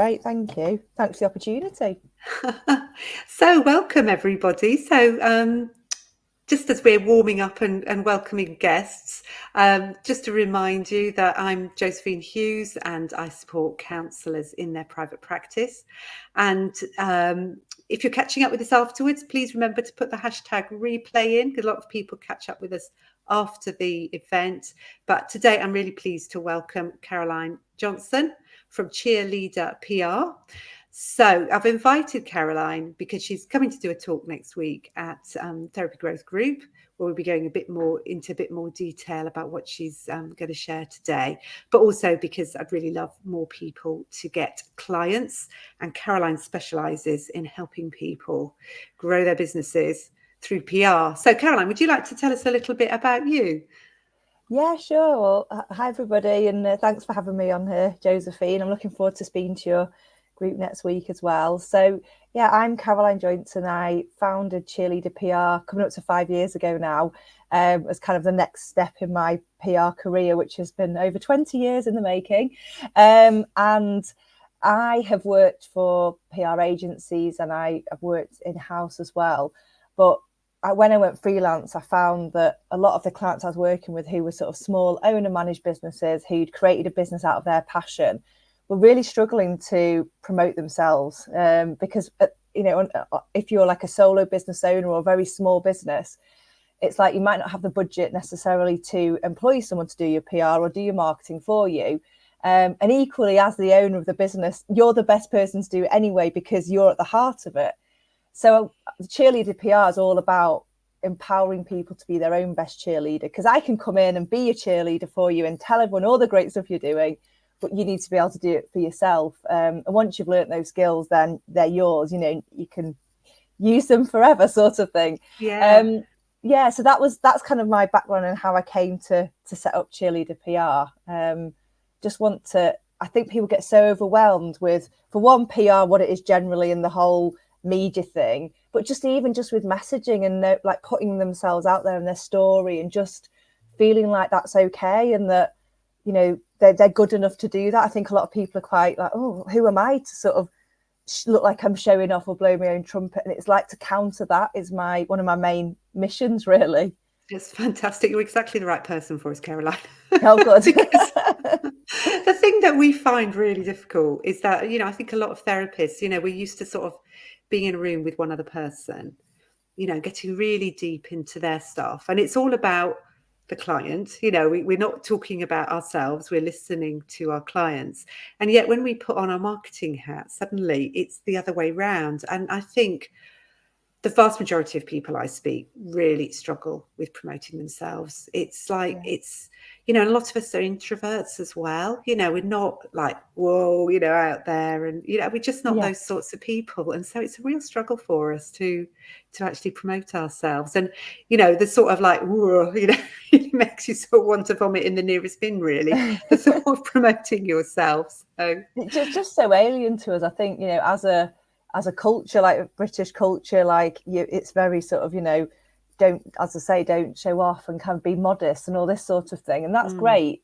Great, thank you. Thanks for the opportunity. So, welcome everybody. Just as we're warming up and welcoming guests, just to remind you that I'm Josephine Hughes and I support counsellors in their private practice. And if you're catching up with us afterwards, please remember to put the hashtag replay in, because a lot of people catch up with us after the event. But today I'm really pleased to welcome Caroline Joynson from Cheerleader PR. So I've invited Caroline because she's coming to do a talk next week at Therapy Growth Group, where we'll be going a bit more detail about what she's going to share today, but also because I'd really love more people to get clients, and Caroline specialises in helping people grow their businesses through PR. So Caroline, would you like to tell us a little bit about you? Yeah, sure. Well, hi everybody, and thanks for having me on here, Josephine. I'm looking forward to speaking to your group next week as well. So, yeah, I'm Caroline Joynson. I founded Cheerleader PR coming up to 5 years ago now, as kind of the next step in my PR career, which has been over 20 years in the making. And I have worked for PR agencies and I've worked in-house as well. But when I went freelance, I found that a lot of the clients I was working with who were sort of small owner-managed businesses who'd created a business out of their passion were really struggling to promote themselves because, if you're like a solo business owner or a very small business, it's like you might not have the budget necessarily to employ someone to do your PR or do your marketing for you. And equally, as the owner of the business, you're the best person to do it anyway because you're at the heart of it. So the Cheerleader PR is all about empowering people to be their own best cheerleader, because I can come in and be a cheerleader for you and tell everyone all the great stuff you're doing, but you need to be able to do it for yourself. And once you've learnt those skills, then they're yours. You can use them forever, sort of thing. Yeah. So that's kind of my background and how I came to set up Cheerleader PR. I think people get so overwhelmed with, for one, PR, what it is generally in the whole media thing, but just with messaging and like putting themselves out there in their story and just feeling like that's okay and that they're good enough to do that. I think a lot of people are quite like, oh, who am I to sort of look like I'm showing off or blow my own trumpet? And it's like, to counter that is one of my main missions, really. It's fantastic. You're exactly the right person for us, Caroline. Oh, good. Because the thing that we find really difficult is that, I think a lot of therapists, we're used to sort of being in a room with one other person, getting really deep into their stuff. And it's all about the client. We're not talking about ourselves, we're listening to our clients. And yet when we put on our marketing hat, suddenly it's the other way round. And I think the vast majority of people I speak really struggle with promoting themselves. It's like, and a lot of us are introverts as well. We're not like, whoa, out there. And, we're just not those sorts of people. And so it's a real struggle for us to actually promote ourselves. And, the sort of like, whoa, it makes you sort of want to vomit in the nearest bin, really, the thought of promoting yourself. So It's just so alien to us, I think, as a culture, like British culture, like it's very sort of, don't, as I say, don't show off and kind of be modest and all this sort of thing. And that's great,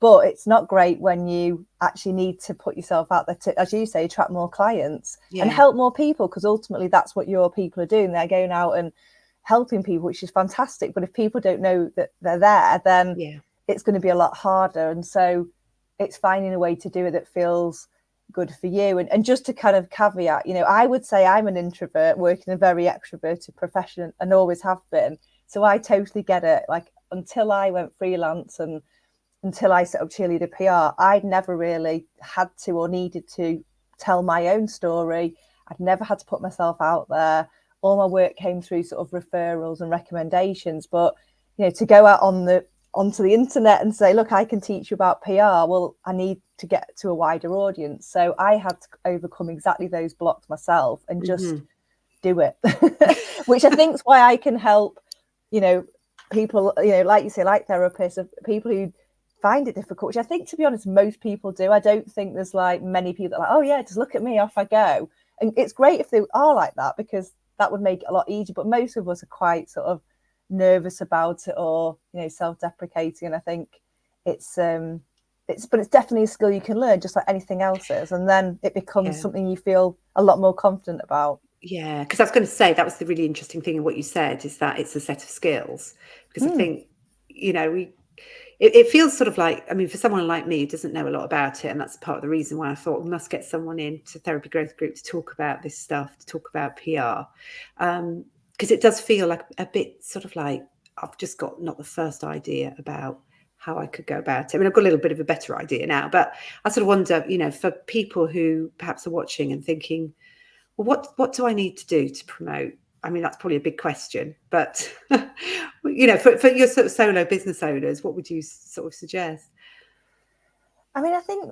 but it's not great when you actually need to put yourself out there to, as you say, attract more clients and help more people, because ultimately that's what your people are doing. They're going out and helping people, which is fantastic. But if people don't know that they're there, then it's going to be a lot harder. And so it's finding a way to do it that feels good for you. And just to kind of caveat, I would say I'm an introvert working a very extroverted profession and always have been. So I totally get it. Like, until I went freelance and until I set up Cheerleader PR, I'd never really had to or needed to tell my own story. I'd never had to put myself out there. All my work came through sort of referrals and recommendations. But, to go out onto the internet and say, look, I can teach you about PR. Well, I need to get to a wider audience. So I had to overcome exactly those blocks myself and just do it, which I think is why I can help, people, like you say, like therapists, of people who find it difficult, which I think, to be honest, most people do. I don't think there's like many people that are like, oh yeah, just look at me, off I go. And it's great if they are like that, because that would make it a lot easier. But most of us are quite sort of nervous about it, or self-deprecating. And I think it's it's definitely a skill you can learn, just like anything else is, and then it becomes something you feel a lot more confident about. Yeah, because I was going to say that was the really interesting thing in what you said, is that it's a set of skills. Because I think, it feels sort of like, I mean, for someone like me who doesn't know a lot about it, and that's part of the reason why I thought we must get someone into Therapy Growth Group to talk about this stuff, to talk about PR, because it does feel like a bit sort of like I've just got not the first idea about how I could go about it. I mean, I've got a little bit of a better idea now, but I sort of wonder, for people who perhaps are watching and thinking, well, what do I need to do to promote? I mean, that's probably a big question, but for your sort of solo business owners, what would you sort of suggest? I mean, I think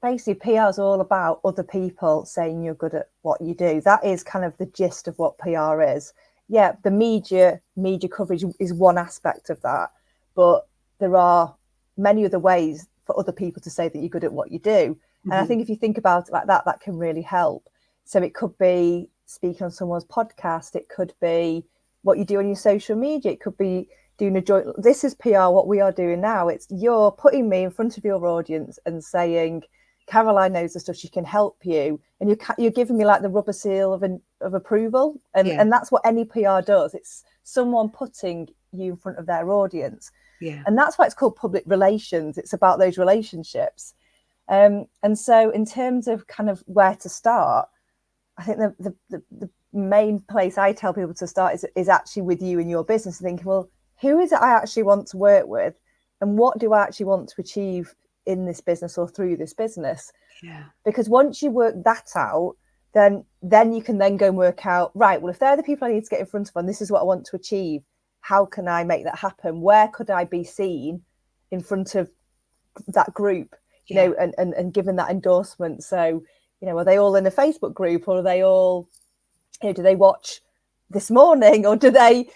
basically PR is all about other people saying you're good at what you do. That is kind of the gist of what PR is. Yeah, the media coverage is one aspect of that, but there are many other ways for other people to say that you're good at what you do. And I think if you think about it like that, that can really help. So it could be speaking on someone's podcast. It could be what you do on your social media. It could be doing a joint. This is PR. What we are doing now, it's you're putting me in front of your audience and saying, Caroline knows the stuff, she can help you, and you're giving me like the rubber seal of approval, and that's what any PR does. It's someone putting you in front of their audience, and that's why it's called public relations. It's about those relationships, and so in terms of kind of where to start, I think the main place I tell people to start is actually with you and your business, and thinking, well, who is it I actually want to work with, and what do I actually want to achieve in this business or through this business? Because once you work that out, then you can then go and work out, right, well, if they're the people I need to get in front of and this is what I want to achieve, how can I make that happen? Where could I be seen in front of that group, and given that endorsement? So, are they all in a Facebook group, or are they all, do they watch This Morning, or do they,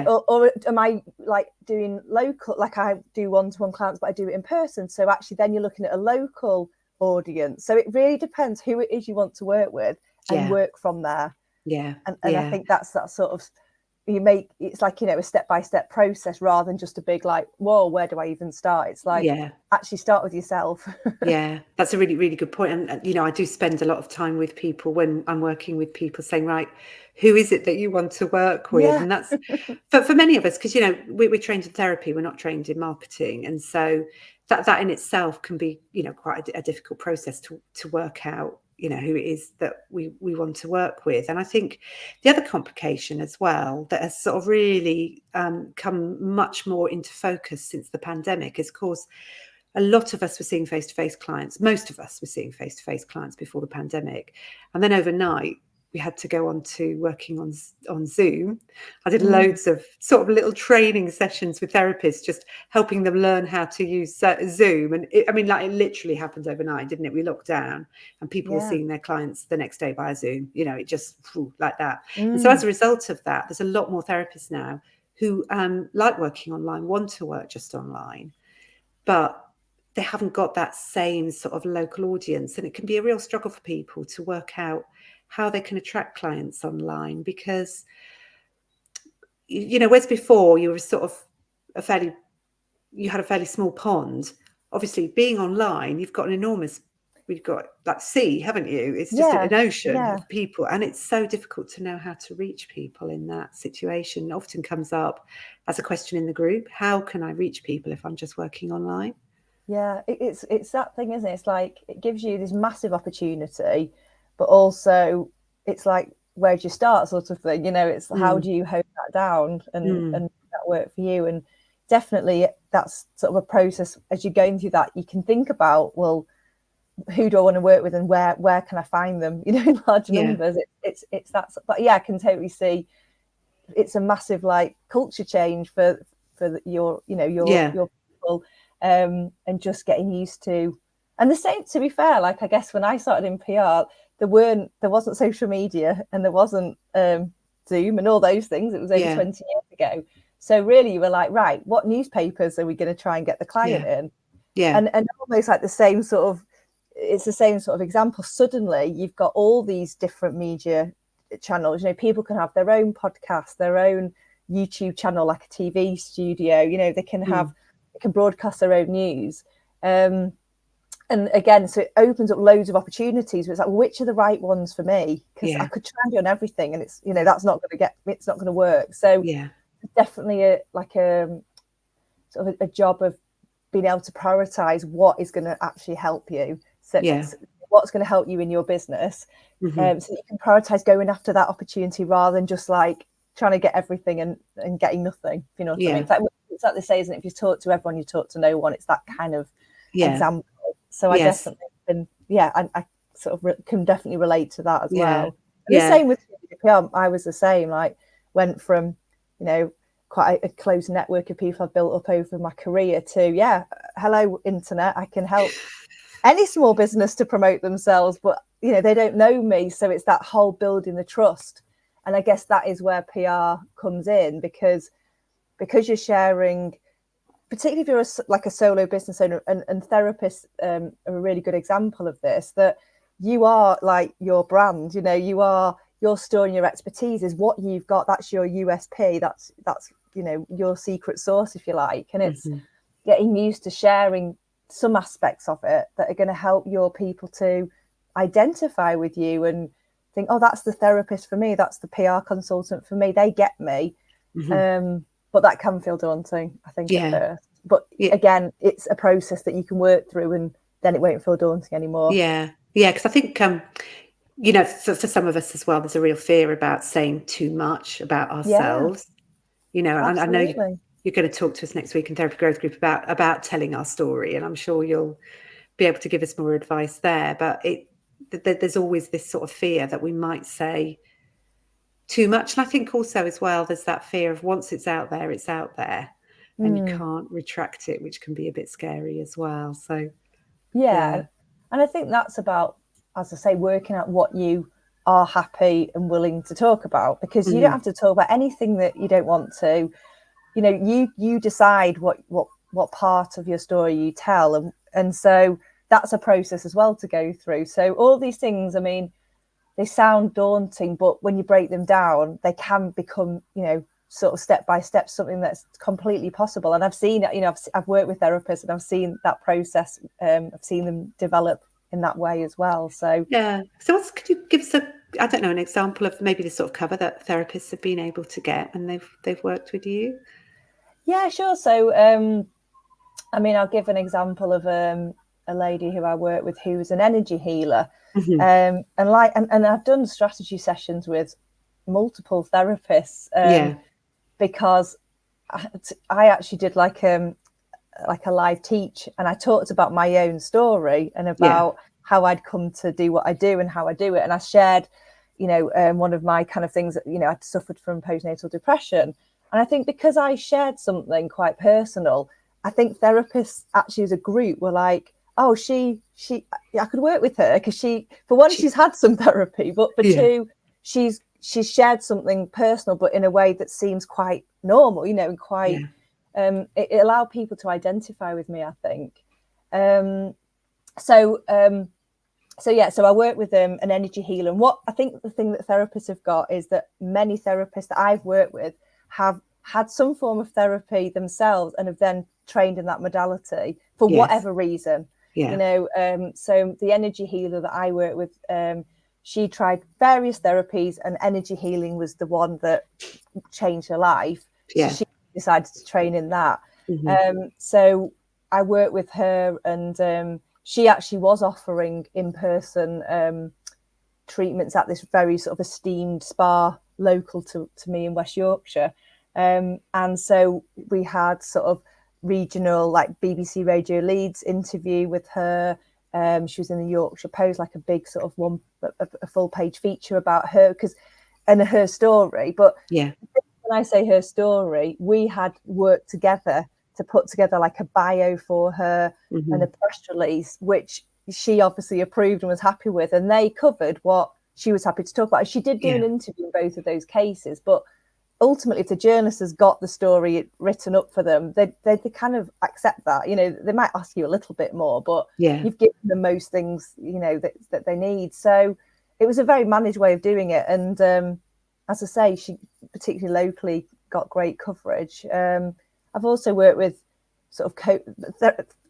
or am I like doing local, like I do one-to-one clients, but I do it in person? So actually then you're looking at a local audience. So it really depends who it is you want to work with, and work from there. And I think that's that sort of, it's like, a step-by-step process, rather than just a big like, whoa, where do I even start? It's like, actually start with yourself. That's a really, really good point. And I do spend a lot of time with people when I'm working with people, saying, right, who is it that you want to work with? And that's for many of us, because we're trained in therapy, we're not trained in marketing, and so that in itself can be quite a difficult process to work out who it is that we want to work with. And I think the other complication as well that has sort of really come much more into focus since the pandemic is, of course, a lot of us were seeing face-to-face clients. Most of us were seeing face-to-face clients before the pandemic, and then overnight we had to go on to working on Zoom. I did loads of sort of little training sessions with therapists, just helping them learn how to use Zoom. And it literally happened overnight, didn't it? We locked down and people were seeing their clients the next day via Zoom. It just like that. And so as a result of that, there's a lot more therapists now who like working online, want to work just online, but they haven't got that same sort of local audience. And it can be a real struggle for people to work out how they can attract clients online, because, whereas before you were sort of you had a fairly small pond. Obviously, being online, we've got like sea, haven't you? It's just an ocean of people, and it's so difficult to know how to reach people in that situation. It often comes up as a question in the group: how can I reach people if I'm just working online? Yeah, it's that thing, isn't it? It's like it gives you this massive opportunity, but also it's like, where do you start, sort of thing. It's how do you hone that down and make that work for you? And definitely that's sort of a process. As you're going through that, you can think about, well, who do I want to work with, and where can I find them? In large numbers. It's that. But I can totally see it's a massive like culture change for your people. And just getting used to, and the same, to be fair, like I guess when I started in PR, there wasn't social media, and there wasn't Zoom and all those things. It was over 20 years ago. So really you were like, right, what newspapers are we going to try and get the client in? And almost like it's the same sort of example. Suddenly you've got all these different media channels. People can have their own podcast, their own YouTube channel, like a TV studio. They can have, they can broadcast their own news. And again, so it opens up loads of opportunities. But it's like, which are the right ones for me? Because I could try and be on everything, and it's that's not going to it's not going to work. So definitely a sort of a job of being able to prioritize what is going to actually help you. So what's going to help you in your business, so that you can prioritize going after that opportunity rather than just like trying to get everything and getting nothing. If you know what I mean? It's like they say, isn't it? If you talk to everyone, you talk to no one. It's that kind of example. So I definitely I sort of can definitely relate to that as well. And the same with GDPR. I was the same. Like went from quite a close network of people I've built up over my career to hello internet, I can help any small business to promote themselves, but they don't know me. So it's that whole building the trust. And I guess that is where PR comes in, because you're sharing, particularly if you're like a solo business owner, and therapists are a really good example of this, that you are like your brand, you are your story and your expertise is what you've got. That's your USP. That's your secret sauce, if you like. And it's getting used to sharing some aspects of it that are going to help your people to identify with you and think, oh, that's the therapist for me. That's the PR consultant for me. They get me. But that can feel daunting, I think, at first. But again, it's a process that you can work through, and then it won't feel daunting anymore. Because I think for some of us as well, there's a real fear about saying too much about ourselves. And I know you're going to talk to us next week in Therapy Growth Group about telling our story, and I'm sure you'll be able to give us more advice there. But there's always this sort of fear that we might say too much. And I think also as well, there's that fear of once it's out there, and you can't retract it, which can be a bit scary as well. So and I think that's about, as I say, working out what you are happy and willing to talk about, because you don't have to talk about anything that you don't want to. You decide what part of your story you tell, and so that's a process as well to go through. So all these things, I mean, they sound daunting, but when you break them down, they can become, sort of step by step, something that's completely possible. And I've seen it, I've worked with therapists and I've seen that process. I've seen them develop in that way as well. So so could you give us an example of maybe the sort of cover that therapists have been able to get when they've worked with you? Yeah, sure. So I mean, I'll give an example of a lady who I work with who's an energy healer. And I've done strategy sessions with multiple therapists because I actually did like a live teach, and I talked about my own story and about how I'd come to do what I do and how I do it. And I shared, one of my kind of things that, I'd suffered from postnatal depression. And I think because I shared something quite personal, I think therapists actually as a group were like, oh, I could work with her because for one, she's had some therapy, but for two, she's shared something personal, but in a way that seems quite normal, and quite, it allowed people to identify with me, I think. So I work with an energy healer. And what I think the thing that therapists have got is that many therapists that I've worked with have had some form of therapy themselves and have then trained in that modality for whatever reason. So the energy healer that I work with, she tried various therapies, and energy healing was the one that changed her life. So she decided to train in that. So I worked with her, and she actually was offering in-person treatments at this very sort of esteemed spa local to me in West Yorkshire. And so we had sort of regional, like BBC Radio Leeds interview with her. She was in the Yorkshire Post, like a big sort of a full page feature about her and her story. But when I say her story, we had worked together to put together like a bio for her and a press release, which she obviously approved and was happy with. And they covered what she was happy to talk about. She did do an interview in both of those cases, but ultimately, if the journalist has got the story written up for them, they kind of accept that. They might ask you a little bit more, but you've given them most things, that they need. So it was a very managed way of doing it. And as I say, she particularly locally got great coverage. I've also worked with sort of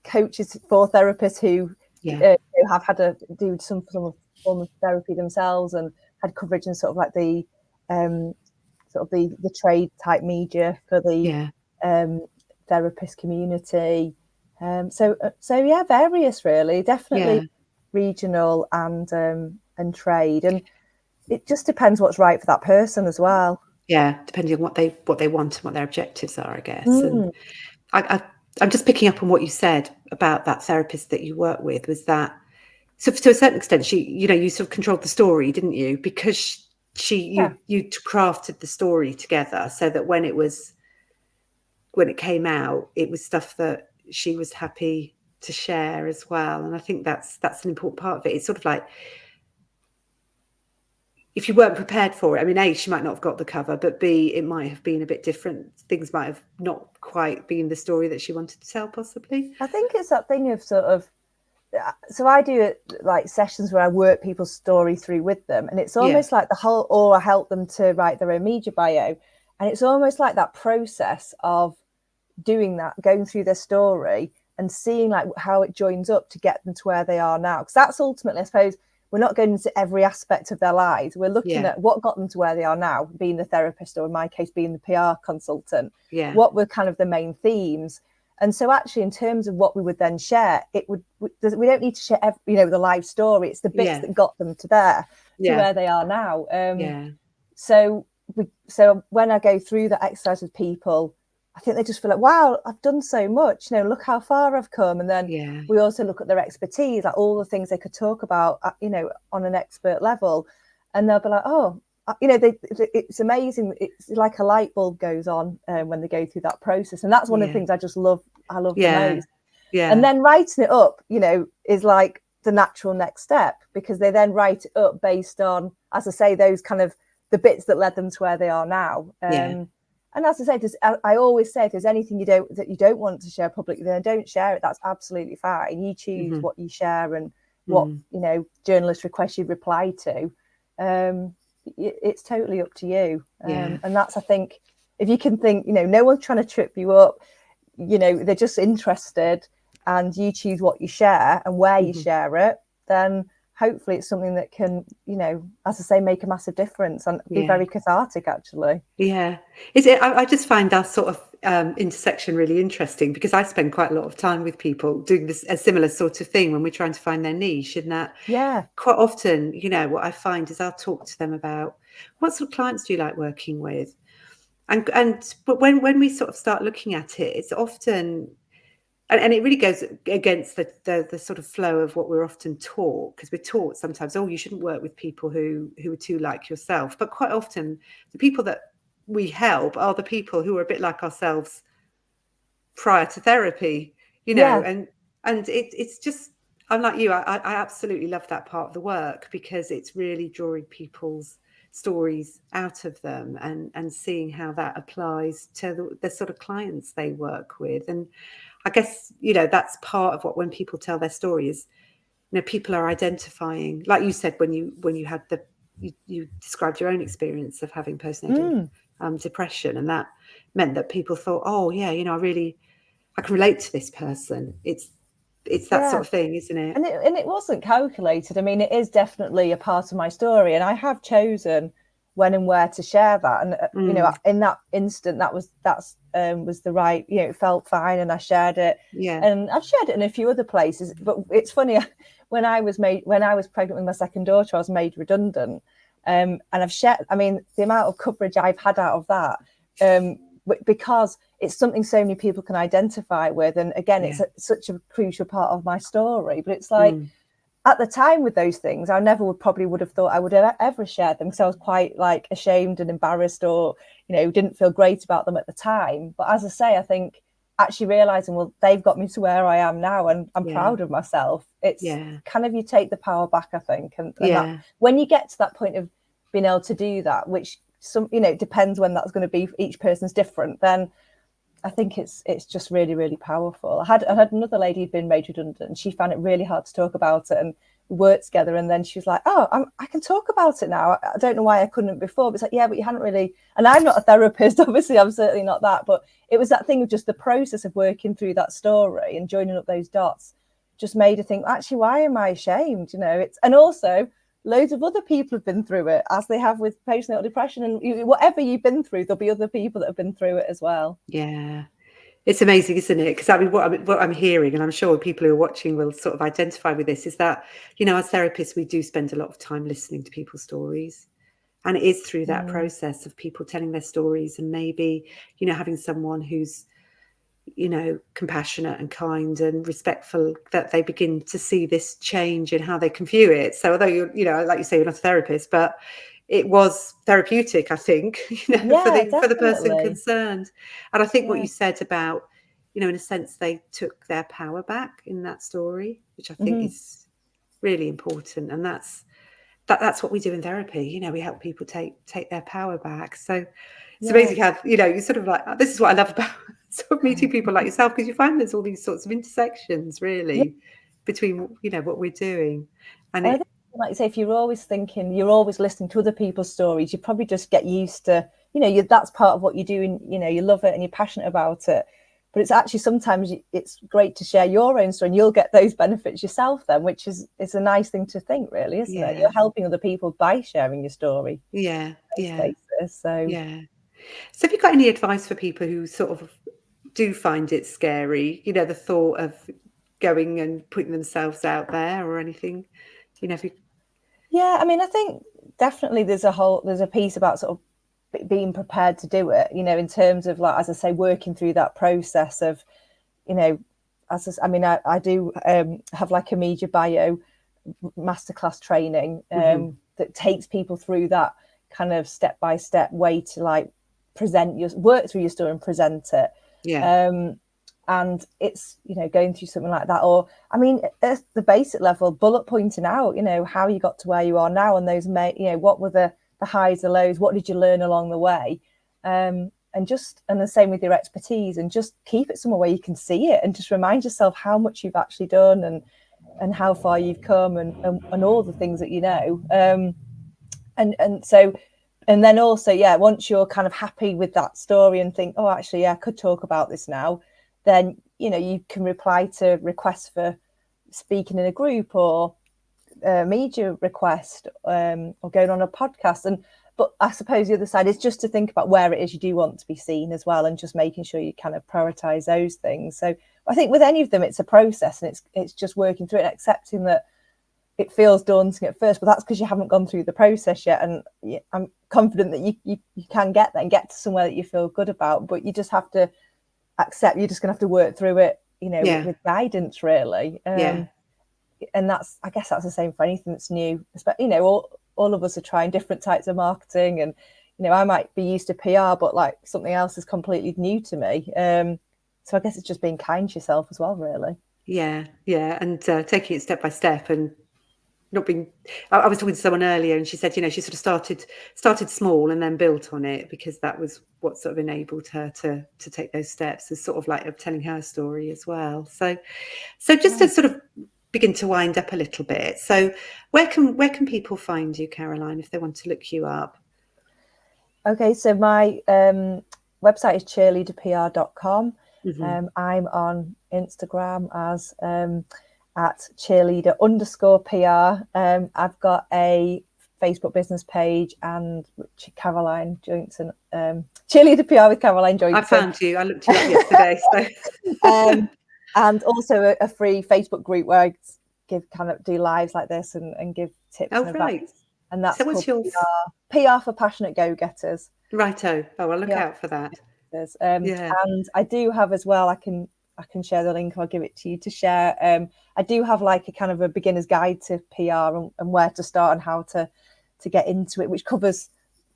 coaches for therapists who have had to do some form of therapy themselves and had coverage in sort of like the the trade type media for the therapist community. So yeah, various really, definitely regional and trade, and it just depends what's right for that person as well. Yeah, depending on what they want and what their objectives are, I guess. And I'm just picking up on what you said about that therapist that you work with. Was that, so to a certain extent, you sort of controlled the story, didn't you? Because you crafted the story together so that when it came out, it was stuff that she was happy to share as well. And I think that's an important part of it. It's sort of like, if you weren't prepared for it, I mean, A, she might not have got the cover, but B, it might have been a bit different. Things might have not quite been the story that she wanted to tell, possibly. I think it's that thing of sort of, so I do like sessions where I work people's story through with them, and it's almost like the whole, or I help them to write their own media bio, and it's almost like that process of doing that, going through their story and seeing like how it joins up to get them to where they are now. Because that's ultimately, I suppose, we're not going into every aspect of their lives. We're looking at what got them to where they are now, being the therapist, or in my case, being the PR consultant. What were kind of the main themes? And so actually, in terms of what we would then share, we don't need to share the life story. It's the bits that got them to where they are now. So when I go through that exercise with people, I think they just feel like, wow, I've done so much, look how far I've come. And then we also look at their expertise, like all the things they could talk about, on an expert level. And they'll be like, oh, it's amazing. It's like a light bulb goes on when they go through that process. And that's one of the things I just love. I love the most. And then writing it up, is like the natural next step, because they then write it up based on, as I say, those kind of the bits that led them to where they are now. And as I say, I always say, if there's anything you don't want to share publicly, then don't share it. That's absolutely fine. You choose what you share and what journalists request you reply to. It's totally up to you. And that's, I think, if you can think, no one's trying to trip you up. They're just interested, and you choose what you share and where you share it. Then hopefully it's something that can, as I say, make a massive difference and be very cathartic, actually. I just find that sort of intersection really interesting, because I spend quite a lot of time with people doing a similar sort of thing when we're trying to find their niche. And that quite often, what I find is I'll talk to them about, what sort of clients do you like working with? But when we sort of start looking at it, it's often, and it really goes against the sort of flow of what we're often taught, because we're taught sometimes, oh, you shouldn't work with people who are too like yourself. But quite often, the people that we help are the people who are a bit like ourselves prior to therapy, and it's just, I'm like you, I absolutely love that part of the work, because it's really drawing people's stories out of them and seeing how that applies to the sort of clients they work with. And I guess, that's part of what, when people tell their stories, people are identifying, like you said, when you had you described your own experience of having postnatal depression, and that meant that people thought, oh yeah, I can relate to this person. It's that sort of thing, isn't it? And it wasn't calculated. I mean, it is definitely a part of my story, and I have chosen when and where to share that. And in that instant, that was the right. It felt fine, and I shared it. And I've shared it in a few other places. But it's funny, when I was pregnant with my second daughter, I was made redundant, and I've shared. I mean, the amount of coverage I've had out of that. Because it's something so many people can identify with. And again, it's such a crucial part of my story. But it's like, at the time with those things, I never would have thought I would have ever shared them, because I was quite like ashamed and embarrassed, or, didn't feel great about them at the time. But as I say, I think actually realizing, well, they've got me to where I am now, and I'm proud of myself. It's kind of, you take the power back, I think. And that, when you get to that point of being able to do that, which it depends when that's going to be, each person's different, then I think it's just really, really powerful. I had another lady who'd been made redundant, and she found it really hard to talk about it. And worked together, and then she was like, oh, I can talk about it now. I don't know why I couldn't before. But it's like, yeah, but you hadn't really. And I'm not a therapist, obviously, I'm certainly not that, but it was that thing of just the process of working through that story and joining up those dots just made her think, actually, why am I ashamed? It's, and also loads of other people have been through it, as they have with postnatal depression, and whatever you've been through, there'll be other people that have been through it as well. Yeah. It's amazing, isn't it? Because I mean, what I'm hearing, and I'm sure people who are watching will sort of identify with this, is that, as therapists, we do spend a lot of time listening to people's stories. And it is through that process of people telling their stories and maybe, having someone who's, compassionate and kind and respectful, that they begin to see this change in how they can view it. So although like you say, you're not a therapist, but it was therapeutic, I think, for Yeah, the person definitely. concerned. And I think what Yeah. you said about, in a sense, they took their power back in that story, which I think is really important. And that's what we do in therapy. We help people take their power back. So it's amazing how, you sort of like, this is what I love about sort of meeting people like yourself, because you find there's all these sorts of intersections really between, what we're doing. And I think, like you say, if you're always thinking, you're always listening to other people's stories, you probably just get used to, that's part of what you do, and you love it and you're passionate about it. But it's actually sometimes it's great to share your own story, and you'll get those benefits yourself then, which is a nice thing to think, really, isn't it? You're helping other people by sharing your story. Yeah. So So have you got any advice for people who sort of do find it scary, the thought of going and putting themselves out there or anything? If you... Yeah, I mean, I think definitely there's a piece about sort of being prepared to do it, in terms of, like, as I say, working through that process of, I do have like a media bio masterclass training that takes people through that kind of step-by-step way to, like, work through your story and present it. And it's, going through something like that, or, I mean, at the basic level, bullet pointing out, how you got to where you are now, and those, what were the highs, the lows, what did you learn along the way, and the same with your expertise, and just keep it somewhere where you can see it, and just remind yourself how much you've actually done, and how far you've come, and all the things that and then also, once you're kind of happy with that story and think, oh, actually, I could talk about this now, then you can reply to requests for speaking in a group, or media request, or going on a podcast. But I suppose the other side is just to think about where it is you do want to be seen as well, and just making sure you kind of prioritize those things. So I think with any of them, it's a process, and it's just working through it and accepting that it feels daunting at first, but that's because you haven't gone through the process yet. And I'm confident that you can get there and get to somewhere that you feel good about, but you just have to accept you're just going to have to work through it, with guidance, really. And I guess that's the same for anything that's new. All of us are trying different types of marketing, and I might be used to PR, but like something else is completely new to me. So I guess it's just being kind to yourself as well, really. And taking it step by step, and not being... I was talking to someone earlier, and she said, she sort of started small and then built on it, because that was what sort of enabled her to take those steps, as sort of like of telling her story as well. So just to sort of begin to wind up a little bit. So where can people find you, Caroline, if they want to look you up? Okay, so my website is cheerleaderpr.com. I'm on Instagram as at cheerleader_PR. I've got a Facebook business page, and Caroline Joynson, Cheerleader PR with Caroline Joynson. I found you. I looked you up yesterday. So. And also a free Facebook group where I do lives like this, and give tips and advice. And that's called PR for Passionate Go-Getters. Righto. Oh, I'll look out for that. And I do have as well, I can share the link, I'll give it to you to share. I do have like a kind of a beginner's guide to PR, and where to start and how to get into it, which covers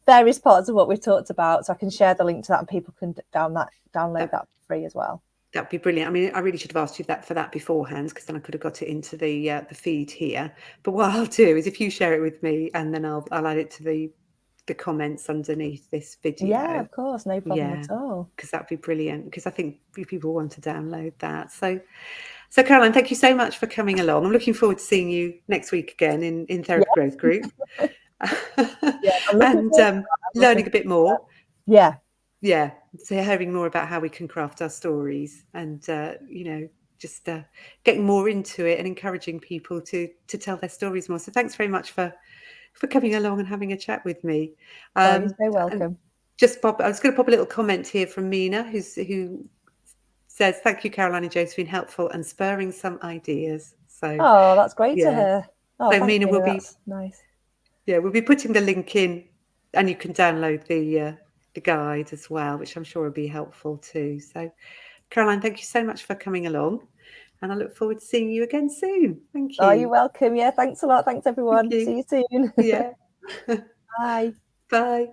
various parts of what we've talked about. So I can share the link to that, and people can download that for free as well. That'd be brilliant. I mean, I really should have asked you for that beforehand, because then I could have got it into the feed here. But what I'll do is, if you share it with me, and then I'll add it to the comments underneath this video. Yeah, of course, no problem at all. Because that'd be brilliant, because I think people want to download that. So So, Caroline, thank you so much for coming along. I'm looking forward to seeing you next week again in Yeah, Therapy Growth Group yeah. I'm looking and forward to that. I'm looking learning a bit more. Yeah, Yeah, so hearing more about how we can craft our stories and, just getting more into it and encouraging people to tell their stories more. So thanks very much for coming along and having a chat with me. oh, you're so And welcome. I was going to pop a little comment here from Mina, who says, "Thank you, Caroline and Josephine, helpful and spurring some ideas." So Oh, that's great to yeah, hear. Oh, so thanks, Mina will Mina. be That's nice. we'll be putting the link in, and you can download the guide as well, which I'm sure will be helpful too. So, Caroline, thank you so much for coming along, and I look forward to seeing you again soon. Thank Oh, you're you. welcome. Yeah, thanks a lot. Thanks, Thank everyone. you. See you soon. Yeah. Bye. Bye.